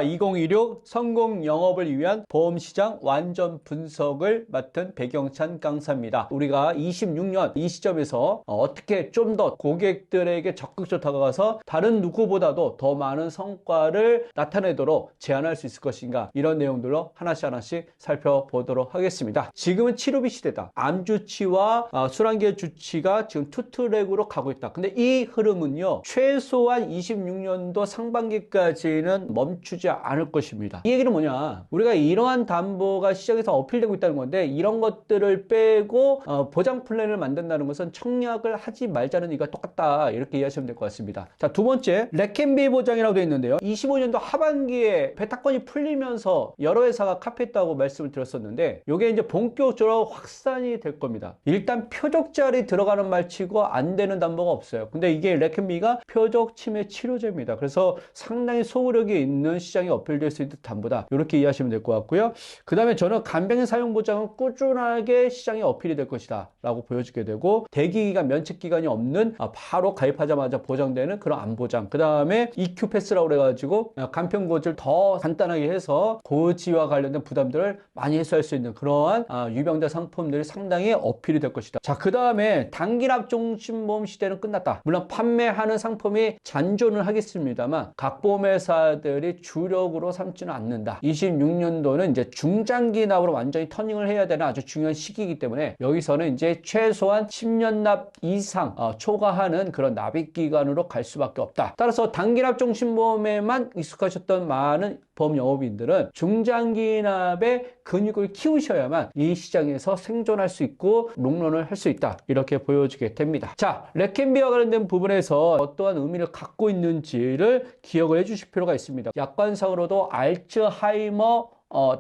2016 성공 영업을 위한 보험시장 완전 분석을 맡은 백영찬 강사입니다. 우리가 26년 이 시점에서 어떻게 좀 더 고객들에게 적극적으로 다가가서 다른 누구보다도 더 많은 성과를 나타내도록 제안할 수 있을 것인가, 이런 내용들로 하나씩 살펴보도록 하겠습니다. 지금은 치료비 시대다. 암 주치와 순환계 주치가 지금 투트랙으로 가고 있다. 근데 이 흐름은요, 최소한 26년도 상반기까지는 멈추지 않을 것입니다. 이 얘기는 뭐냐, 우리가 이러한 담보가 시장에서 어필되고 있다는 건데, 이런 것들을 빼고 보장 플랜을 만든다는 것은 청약을 하지 말자는 이가 똑같다, 이렇게 이해하시면 될 것 같습니다. 자, 두 번째, 렉앤비 보장이라고 되어 있는데요, 25년도 하반기에 배타권이 풀리면서 여러 회사가 카피했다고 말씀을 드렸었는데, 이게 이제 본격적으로 확산이 될 겁니다. 일단 표적자리 들어가는 말치고 안 되는 담보가 없어요. 근데 이게 렉앤비가 표적 침해 치료제입니다. 그래서 상당히 소구력이 있는 시장에 어필될 수 있는 담보다, 이렇게 이해하시면 될 것 같고요. 그 다음에 저는 간병인 사용 보장은 꾸준하게 시장에 어필이 될 것이다 라고 보여주게 되고, 대기기간 면책기간이 없는 바로 가입하자마자 보장되는 그런 암보장, 그 다음에 EQ 패스라고 그래가지고 간편고지를 더 간단하게 해서 고지와 관련된 부담들을 많이 해소할 수 있는 그러한 유병자 상품들이 상당히 어필이 될 것이다. 자, 그 다음에 단기납 종신보험 시대는 끝났다. 물론 판매하는 상품이 잔존을 하겠습니다만 각보험회사들이 주력으로 삼지는 않는다. 26년도는 이제 중장기 납으로 완전히 터닝을 해야 되는 아주 중요한 시기이기 때문에, 여기서는 이제 최소한 10년 납 이상 초과하는 그런 납입 기간으로 갈 수밖에 없다. 따라서 단기납 종신보험에만 익숙하셨던 많은 보험 영업인들은 중장기 납의 근육을 키우셔야만 이 시장에서 생존할 수 있고 롱런을 할 수 있다, 이렇게 보여주게 됩니다. 자, 렉앤비와 관련된 부분에서 어떠한 의미를 갖고 있는지를 기억을 해주실 필요가 있습니다. 약관상으로도 알츠하이머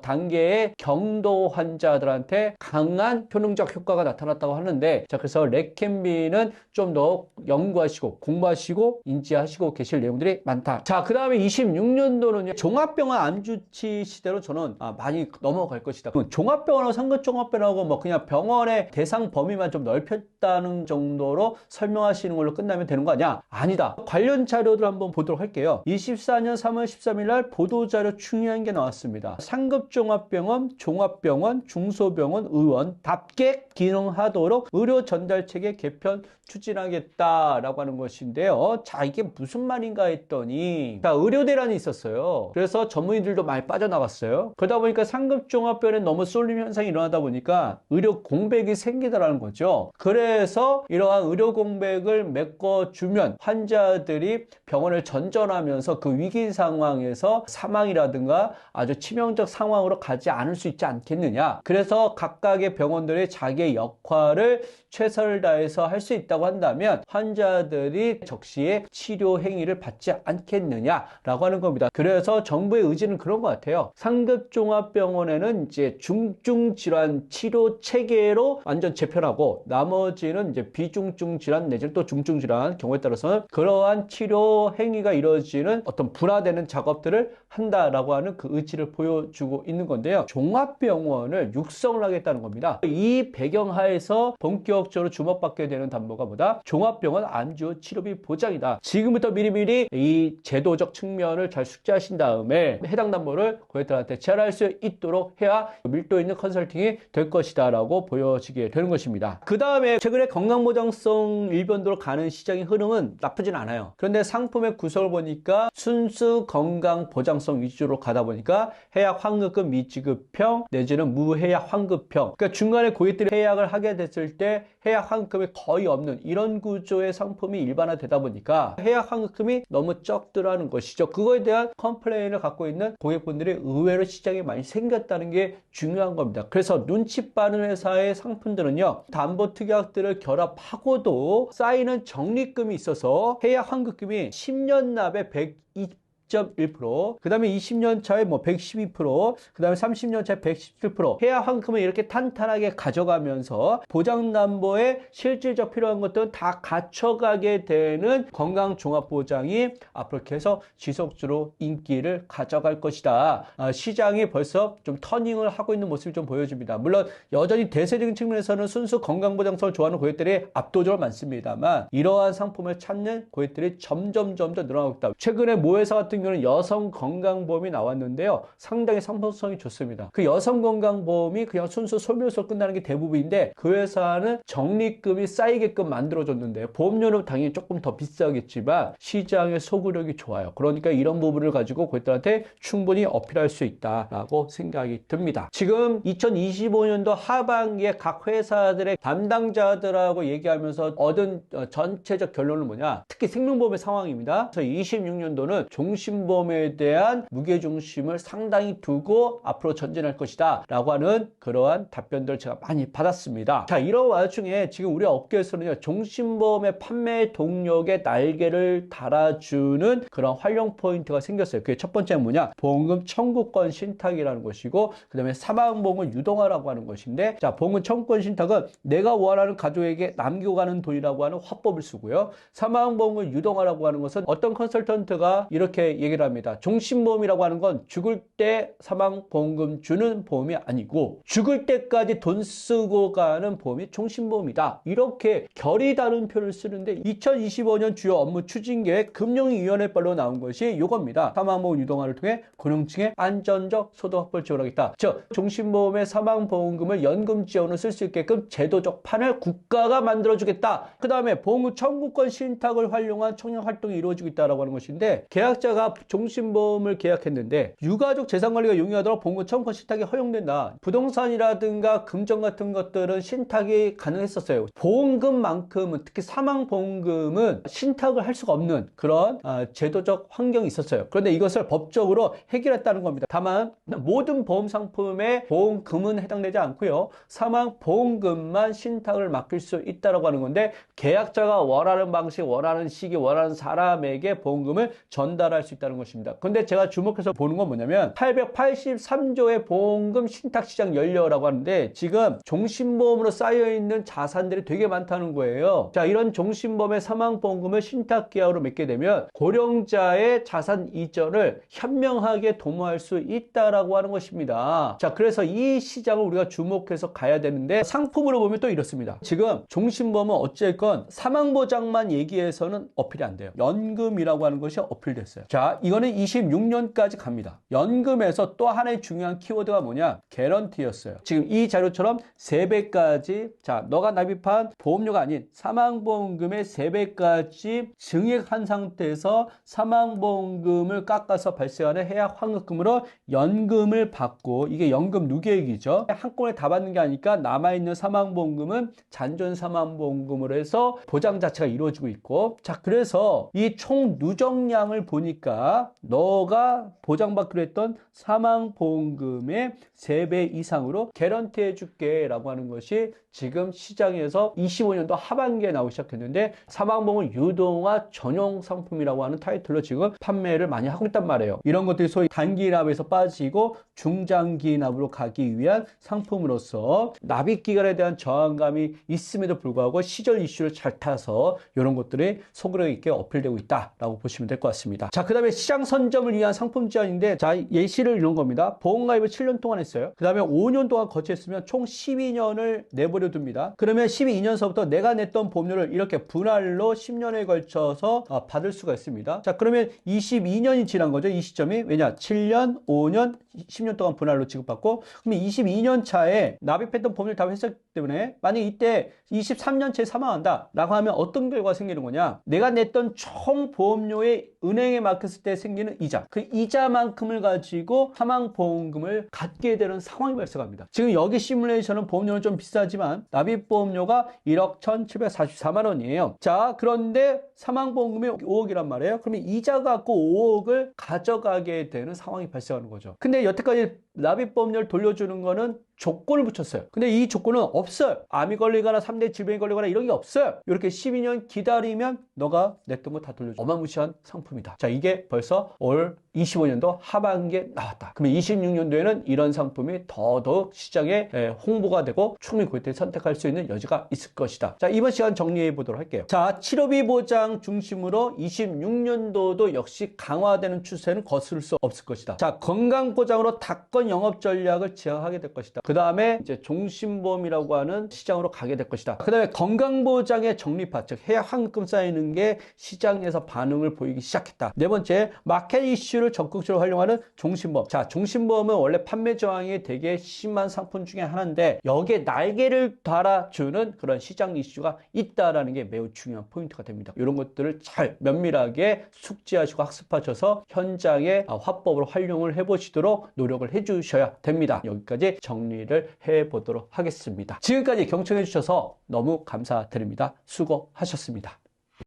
단계의 경도 환자들한테 강한 효능적 효과가 나타났다고 하는데, 자, 그래서 렉앤비는 좀 더 연구하시고 공부하시고 인지하시고 계실 내용들이 많다. 자, 그 다음에 26년도는 종합병원 암주치 시대로 저는 많이 넘어갈 것이다. 종합병원하고 상급종합병원하고 뭐 그냥 병원의 대상 범위만 좀 넓혔다는 정도로 설명하시는 걸로 끝나면 되는 거 아니야? 아니다. 관련 자료들 한번 보도록 할게요. 24년 3월 13일 날 보도자료 중요한 게 나왔습니다. 상급종합병원, 종합병원, 중소병원, 의원 답게 기능하도록 의료 전달체계 개편 추진하겠다라고 하는 것인데요. 자, 이게 무슨 말인가 했더니, 자, 의료 대란이 있었어요. 그래서 전문의들도 많이 빠져나갔어요. 그러다 보니까 상급종합병원에 너무 쏠림 현상이 일어나다 보니까 의료 공백이 생기더라는 거죠. 그래서 이러한 의료 공백을 메꿔주면 환자들이 병원을 전전하면서 그 위기 상황에서 사망이라든가 아주 치명적 상황으로 가지 않을 수 있지 않겠느냐. 그래서 각각의 병원들이 자기의 역할을 최선을 다해서 할 수 있다고 한다면 환자들이 적시에 치료 행위를 받지 않겠느냐라고 하는 겁니다. 그래서 정부의 의지는 그런 것 같아요. 상급종합병원에는 이제 중증 질환 치료 체계로 완전 재편하고, 나머지는 이제 비중증 질환 내지는 또 중증 질환 경우에 따라서는 그러한 치료 행위가 이루어지는 어떤 분화되는 작업들을 한다라고 하는 그 의지를 보여주고 있는 건데요. 종합병원을 육성을 하겠다는 겁니다. 이 배경하에서 본격적으로 주목받게 되는 담보가 뭐다? 종합병원 암주 치료비 보장이다. 지금부터 미리미리 이 제도적 측면을 잘 숙지하신 다음에 해당 담보를 고객들한테 제안할 수 있도록 해야 밀도 있는 컨설팅이 될 것이다 라고 보여지게 되는 것입니다. 그 다음에 최근에 건강보장성 일변도로 가는 시장의 흐름은 나쁘진 않아요. 그런데 상품의 구성을 보니까 순수 건강보장성 위주로 가다 보니까 해약 환급금 미지급형 내지는 무해약 환급형, 그러니까 중간에 고객들이 해약을 하게 됐을 때 해약 환급금이 거의 없는 이런 구조의 상품이 일반화되다 보니까 해약 환급금이 너무 적더라는 것이죠. 그거에 대한 컴플레인을 갖고 있는 고객분들이 의외로 시장에 많이 생겼다는 게 중요한 겁니다. 그래서 눈치 빠른 회사의 상품들은요, 담보 특약들을 결합하고도 쌓이는 적립금이 있어서 해약 환급금이 10년 납에 120.1%, 그 다음에 20년 차에 뭐 112%, 그 다음에 30년 차에 117%, 해약 환급금을 이렇게 탄탄하게 가져가면서 보장담보에 실질적 필요한 것들은 다 갖춰가게 되는 건강종합보장이 앞으로 계속 지속적으로 인기를 가져갈 것이다. 시장이 벌써 좀 터닝을 하고 있는 모습이 좀 보여집니다. 물론 여전히 대세적인 측면에서는 순수 건강보장성을 좋아하는 고객들이 압도적으로 많습니다만, 이러한 상품을 찾는 고객들이 점점 더 늘어나고 있다. 최근에 모 회사 같은 같은 경우는 여성 건강보험이 나왔는데요. 상당히 상품성이 좋습니다. 그 여성 건강보험이 그냥 순수 소멸서 끝나는 게 대부분인데 그 회사는 적립금이 쌓이게끔 만들어줬는데 보험료는 당연히 조금 더 비싸겠지만 시장의 소구력이 좋아요. 그러니까 이런 부분을 가지고 고객들한테 충분히 어필할 수 있다라고 생각이 듭니다. 지금 2025년도 하반기에 각 회사들의 담당자들하고 얘기하면서 얻은 전체적 결론은 뭐냐? 특히 생명보험의 상황입니다. 그래서 26년도는 종신보험에 대한 무게중심을 상당히 두고 앞으로 전진할 것이다 라고 하는 그러한 답변들을 제가 많이 받았습니다. 자, 이런 와중에 지금 우리 업계에서는요, 종신보험의 판매 동력에 날개를 달아주는 그런 활용 포인트가 생겼어요. 그게 첫 번째는 뭐냐? 보험금 청구권 신탁이라는 것이고, 그 다음에 사망보험을 유동화라고 하는 것인데, 자, 보험금 청구권 신탁은 내가 원하는 가족에게 남기고 가는 돈이라고 하는 화법을 쓰고요. 사망보험을 유동화라고 하는 것은 어떤 컨설턴트가 이렇게 얘기를 합니다. 종신보험이라고 하는 건 죽을 때 사망보험금 주는 보험이 아니고 죽을 때까지 돈 쓰고 가는 보험이 종신보험이다. 이렇게 결이 다른 표현을 쓰는데 2025년 주요 업무 추진계획 금융위원회별로 나온 것이 이겁니다. 사망보험 유동화를 통해 고령층의 안전적 소득 확보를 지원하겠다. 즉 종신보험의 사망보험금을 연금 지원을 쓸 수 있게끔 제도적 판을 국가가 만들어주겠다. 그 다음에 보험금 청구권 신탁을 활용한 청년활동이 이루어지고 있다고 하는 것인데 계약자가 종신보험을 계약했는데 유가족 재산관리가 용이하도록 보험금 청구권 신탁이 허용된다. 부동산이라든가 금전 같은 것들은 신탁이 가능했었어요. 보험금만큼은 특히 사망보험금은 신탁을 할 수가 없는 그런 제도적 환경이 있었어요. 그런데 이것을 법적으로 해결했다는 겁니다. 다만 모든 보험 상품에 보험금은 해당되지 않고요. 사망보험금만 신탁을 맡길 수 있다고 하는 건데 계약자가 원하는 방식, 원하는 시기, 원하는 사람에게 보험금을 전달할 수 있다는 것입니다. 근데 제가 주목해서 보는 건 뭐냐면 883조의 보험금 신탁시장 연료라고 하는데 지금 종신보험으로 쌓여있는 자산들이 되게 많다는 거예요. 자, 이런 종신보험의 사망보험금을 신탁계약으로 맺게 되면 고령자의 자산 이전을 현명하게 도모할 수 있다라고 하는 것입니다. 자, 그래서 이 시장을 우리가 주목해서 가야 되는데 상품으로 보면 또 이렇습니다. 지금 종신보험은 어쨌건 사망보장만 얘기해서는 어필이 안 돼요. 연금이라고 하는 것이 어필됐어요. 자, 이거는 26년까지 갑니다. 연금에서 또 하나의 중요한 키워드가 뭐냐? 개런티였어요. 지금 이 자료처럼 3배까지 자, 너가 납입한 보험료가 아닌 사망보험금의 3배까지 증액한 상태에서 사망보험금을 깎아서 발생하는 해약 환급금으로 연금을 받고 이게 연금 누계액이죠. 한꺼번에 다 받는 게 아니니까 남아있는 사망보험금은 잔존 사망보험금으로 해서 보장 자체가 이루어지고 있고 자, 그래서 이 총 누적량을 보니까 너가 보장받기로 했던 사망보험금의 3배 이상으로 개런티 해줄게 라고 하는 것이 지금 시장에서 25년도 하반기에 나오기 시작했는데 사망보험을 유동화 전용 상품이라고 하는 타이틀로 지금 판매를 많이 하고 있단 말이에요. 이런 것들이 소위 단기납에서 빠지고 중장기납으로 가기 위한 상품으로서 납입기간에 대한 저항감이 있음에도 불구하고 시절 이슈를 잘 타서 이런 것들이 소구력 있게 어필되고 있다라고 보시면 될 것 같습니다. 자, 그 다음에 시장 선점을 위한 상품 제안인데 자, 예시를 이런 겁니다. 보험가입을 7년 동안 했어요. 그 다음에 5년 동안 거치했으면 총 12년을 내버려 둡니다. 그러면 12년서부터 내가 냈던 보험료를 이렇게 분할로 10년에 걸쳐서 받을 수가 있습니다. 자, 그러면 22년이 지난 거죠. 이 시점이. 왜냐? 7년, 5년, 10년 동안 분할로 지급받고 그러면 22년 차에 납입했던 보험료를 다 회수했기 때문에 만약 이때 23년 차에 사망한다 라고 하면 어떤 결과가 생기는 거냐? 내가 냈던 총 보험료에 은행에 맡겼을 때 생기는 이자, 그 이자만큼을 가지고 사망보험금을 갖게 되는 상황이 발생합니다. 지금 여기 시뮬레이션은 보험료는 좀 비싸지만 납입보험료가 1억 1,744만 원이에요. 자, 그런데 사망보험금이 5억이란 말이에요. 그러면 이자 갖고 5억을 가져가게 되는 상황이 발생하는 거죠. 근데 여태까지 납입보험료를 돌려주는 거는 조건을 붙였어요. 근데 이 조건은 없어요. 암이 걸리거나 3대 질병이 걸리거나 이런 게 없어요. 이렇게 12년 기다리면 너가 냈던 거 다 돌려줘. 어마무시한 상품이다. 자, 이게 벌써 올 25년도 하반기에 나왔다. 그러면 26년도에는 이런 상품이 더더욱 시장에 홍보가 되고 충분히 고객들이 선택할 수 있는 여지가 있을 것이다. 자, 이번 시간 정리해 보도록 할게요. 자, 치료비 보장 중심으로 26년도도 역시 강화되는 추세는 거스를 수 없을 것이다. 자, 건강보장으로 닥건 영업 전략을 지향하게 될 것이다. 그 다음에 이제 종신보험이라고 하는 시장으로 가게 될 것이다. 그 다음에 건강보장의 적립화, 즉 해약 환급 쌓이는 게 시장에서 반응을 보이기 시작했다. 네 번째, 마켓 이슈를 적극적으로 활용하는 종신보험. 자, 종신보험은 원래 판매 저항이 되게 심한 상품 중에 하나인데 여기에 날개를 달아주는 그런 시장 이슈가 있다라는 게 매우 중요한 포인트가 됩니다. 이런 것들을 잘 면밀하게 숙지하시고 학습하셔서 현장의 화법을 활용을 해보시도록 노력을 해주셔야 됩니다. 여기까지 정리를 해보도록 하겠습니다. 지금까지 경청해 주셔서 너무 감사드립니다. 수고하셨습니다.